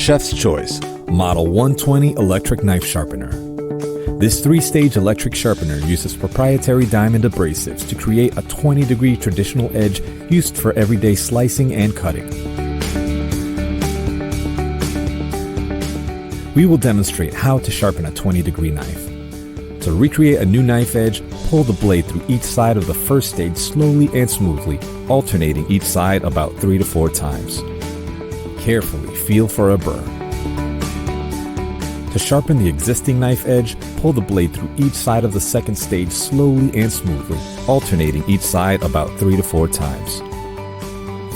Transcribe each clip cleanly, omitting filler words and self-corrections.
Chef's Choice Model 120 Electric Knife Sharpener. This 3-stage electric sharpener uses proprietary diamond abrasives to create a 20-degree traditional edge used for everyday slicing and cutting. We will demonstrate how to sharpen a 20-degree knife. To recreate a new knife edge, pull the blade through each side of the first stage slowly and smoothly, alternating each side about 3 to 4 times. Carefully feel for a burr. To sharpen the existing knife edge, pull the blade through each side of the second stage slowly and smoothly, alternating each side about 3 to 4 times.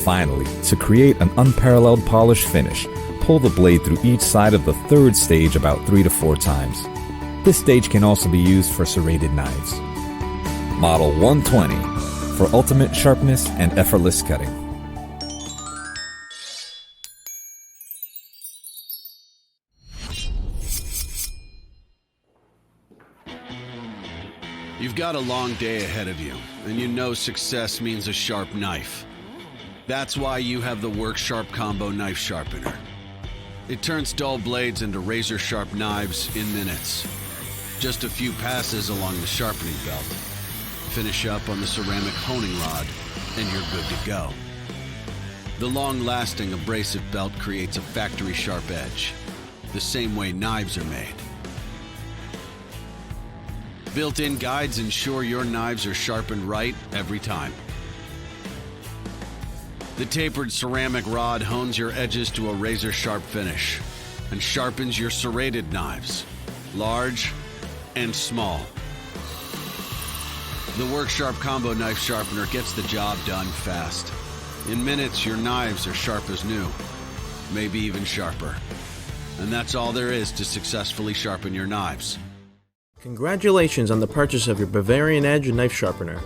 Finally, to create an unparalleled polished finish, pull the blade through each side of the third stage about 3 to 4 times. This stage can also be used for serrated knives. Model 120 for ultimate sharpness and effortless cutting. You've got a long day ahead of you, and you know success means a sharp knife. That's why you have the WorkSharp Combo Knife Sharpener. It turns dull blades into razor-sharp knives in minutes. Just a few passes along the sharpening belt. Finish up on the ceramic honing rod, and you're good to go. The long-lasting abrasive belt creates a factory-sharp edge, the same way knives are made. Built-in guides ensure your knives are sharpened right every time. The tapered ceramic rod hones your edges to a razor-sharp finish and sharpens your serrated knives, large and small. The WorkSharp Combo Knife Sharpener gets the job done fast. In minutes, your knives are sharp as new, maybe even sharper. And that's all there is to successfully sharpen your knives. Congratulations on the purchase of your Bavarian Edge Knife Sharpener.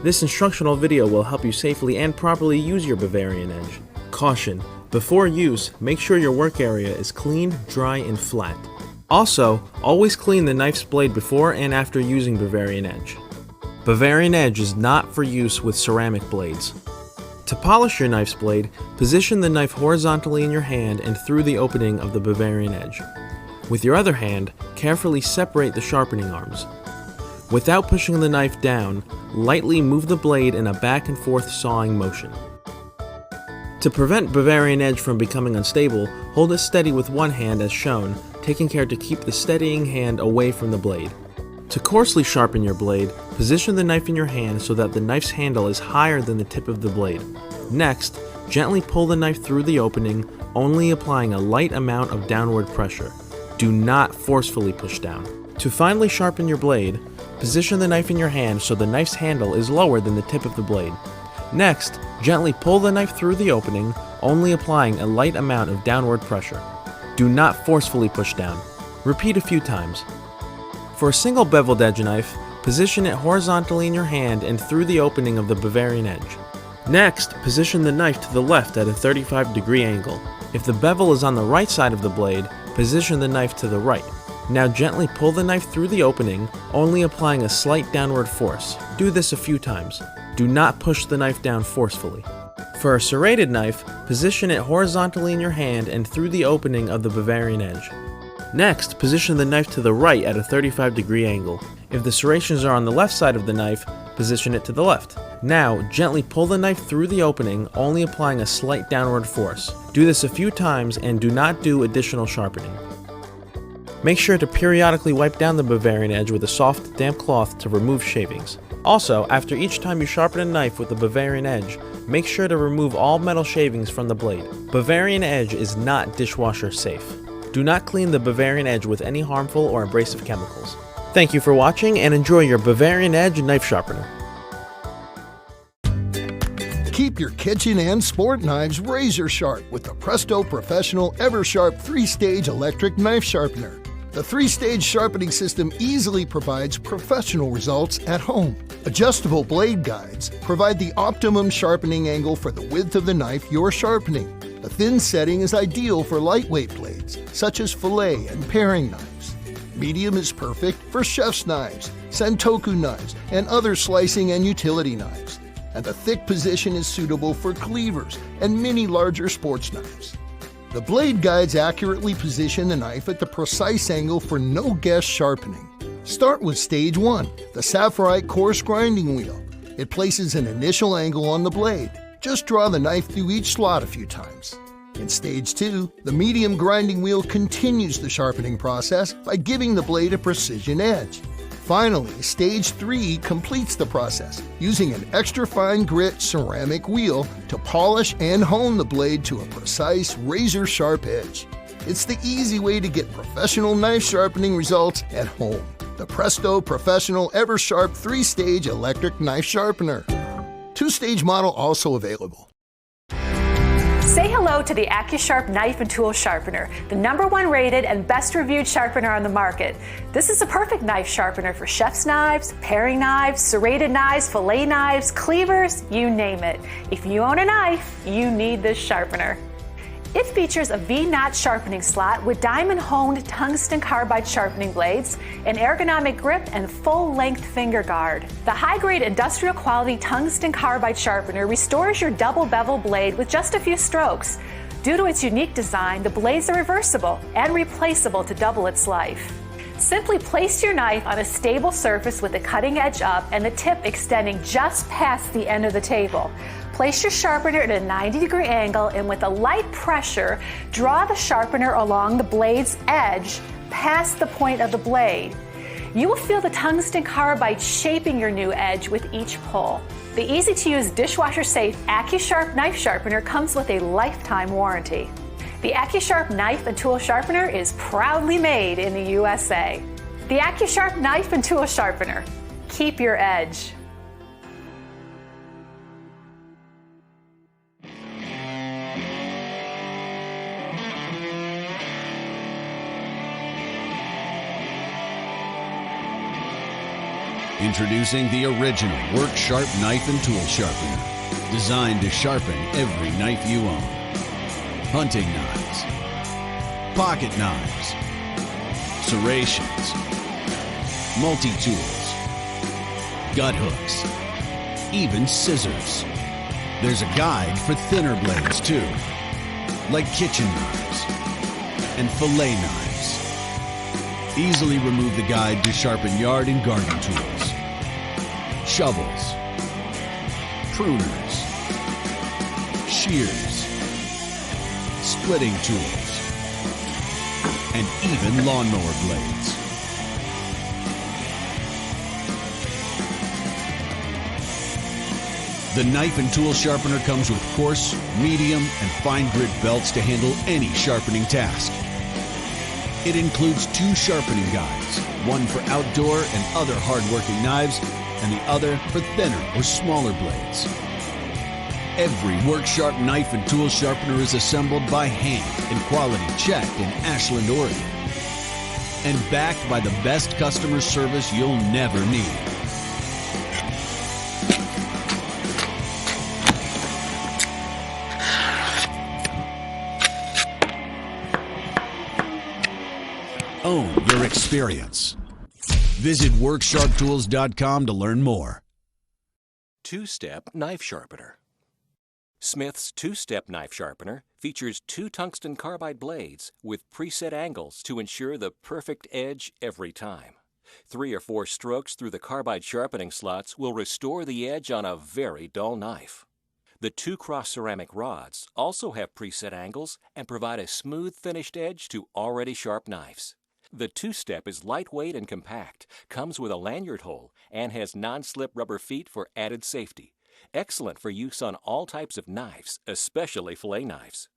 This instructional video will help you safely and properly use your Bavarian Edge. Caution: before use, make sure your work area is clean, dry, and flat. Also, always clean the knife's blade before and after using Bavarian Edge. Bavarian Edge is not for use with ceramic blades. To polish your knife's blade, position the knife horizontally in your hand and through the opening of the Bavarian Edge. With your other hand, carefully separate the sharpening arms. Without pushing the knife down, lightly move the blade in a back and forth sawing motion. To prevent Bavarian Edge from becoming unstable, hold it steady with one hand as shown, taking care to keep the steadying hand away from the blade. To coarsely sharpen your blade, position the knife in your hand so that the knife's handle is higher than the tip of the blade. Next, gently pull the knife through the opening, only applying a light amount of downward pressure. Do not forcefully push down. To finally sharpen your blade, position the knife in your hand so the knife's handle is lower than the tip of the blade. Next, gently pull the knife through the opening, only applying a light amount of downward pressure. Do not forcefully push down. Repeat a few times. For a single beveled edge knife, position it horizontally in your hand and through the opening of the Bavarian Edge. Next, position the knife to the left at a 35-degree angle. If the bevel is on the right side of the blade, position the knife to the right. Now gently pull the knife through the opening, only applying a slight downward force. Do this a few times. Do not push the knife down forcefully. For a serrated knife, position it horizontally in your hand and through the opening of the Bavarian Edge. Next, position the knife to the right at a 35-degree angle. If the serrations are on the left side of the knife, position it to the left. Now, gently pull the knife through the opening, only applying a slight downward force. Do this a few times and do not do additional sharpening. Make sure to periodically wipe down the Bavarian Edge with a soft, damp cloth to remove shavings. Also, after each time you sharpen a knife with the Bavarian Edge, make sure to remove all metal shavings from the blade. Bavarian Edge is not dishwasher safe. Do not clean the Bavarian Edge with any harmful or abrasive chemicals. Thank you for watching and enjoy your Bavarian Edge Knife Sharpener. Keep your kitchen and sport knives razor sharp with the Presto Professional EverSharp 3-stage electric knife sharpener. The 3-stage sharpening system easily provides professional results at home. Adjustable blade guides provide the optimum sharpening angle for the width of the knife you're sharpening. The thin setting is ideal for lightweight blades, such as fillet and paring knives. Medium is perfect for chef's knives, sentoku knives, and other slicing and utility knives. And the thick position is suitable for cleavers and many larger sports knives. The blade guides accurately position the knife at the precise angle for no guess sharpening. Start with Stage 1, the Sapphirite coarse grinding wheel. It places an initial angle on the blade. Just draw the knife through each slot a few times. In Stage 2, the medium grinding wheel continues the sharpening process by giving the blade a precision edge. Finally, Stage 3 completes the process, using an extra fine grit ceramic wheel to polish and hone the blade to a precise razor-sharp edge. It's the easy way to get professional knife sharpening results at home. The Presto Professional EverSharp 3-Stage Electric Knife Sharpener. 2-stage model also available. Say hello to the AccuSharp Knife and Tool Sharpener, the #1 rated and best reviewed sharpener on the market. This is a perfect knife sharpener for chef's knives, paring knives, serrated knives, fillet knives, cleavers, you name it. If you own a knife, you need this sharpener. It features a V-notch sharpening slot with diamond-honed tungsten carbide sharpening blades, an ergonomic grip, and full-length finger guard. The high-grade industrial-quality tungsten carbide sharpener restores your double bevel blade with just a few strokes. Due to its unique design, the blades are reversible and replaceable to double its life. Simply place your knife on a stable surface with the cutting edge up and the tip extending just past the end of the table. Place your sharpener at a 90-degree angle and with a light pressure, draw the sharpener along the blade's edge past the point of the blade. You will feel the tungsten carbide shaping your new edge with each pull. The easy-to-use dishwasher-safe AccuSharp knife sharpener comes with a lifetime warranty. The AccuSharp Knife and Tool Sharpener is proudly made in the USA. The AccuSharp Knife and Tool Sharpener. Keep your edge. Introducing the original WorkSharp Knife and Tool Sharpener, designed to sharpen every knife you own. Hunting knives, pocket knives, serrations, multi-tools, gut hooks, even scissors. There's a guide for thinner blades too, like kitchen knives and fillet knives. Easily remove the guide to sharpen yard and garden tools, shovels, pruners, shears, splitting tools, and even lawnmower blades. The knife and tool sharpener comes with coarse, medium, and fine grit belts to handle any sharpening task. It includes 2 sharpening guides, one for outdoor and other hard-working knives, and the other for thinner or smaller blades. Every WorkSharp knife and tool sharpener is assembled by hand and quality checked in Ashland, Oregon, and backed by the best customer service you'll never need. Own your experience. Visit WorkSharpTools.com to learn more. 2-step knife sharpener. Smith's 2-step knife sharpener features 2 tungsten carbide blades with preset angles to ensure the perfect edge every time. 3 or 4 strokes through the carbide sharpening slots will restore the edge on a very dull knife. The 2 cross ceramic rods also have preset angles and provide a smooth finished edge to already sharp knives. The 2-step is lightweight and compact, comes with a lanyard hole, and has non-slip rubber feet for added safety. Excellent for use on all types of knives, especially fillet knives.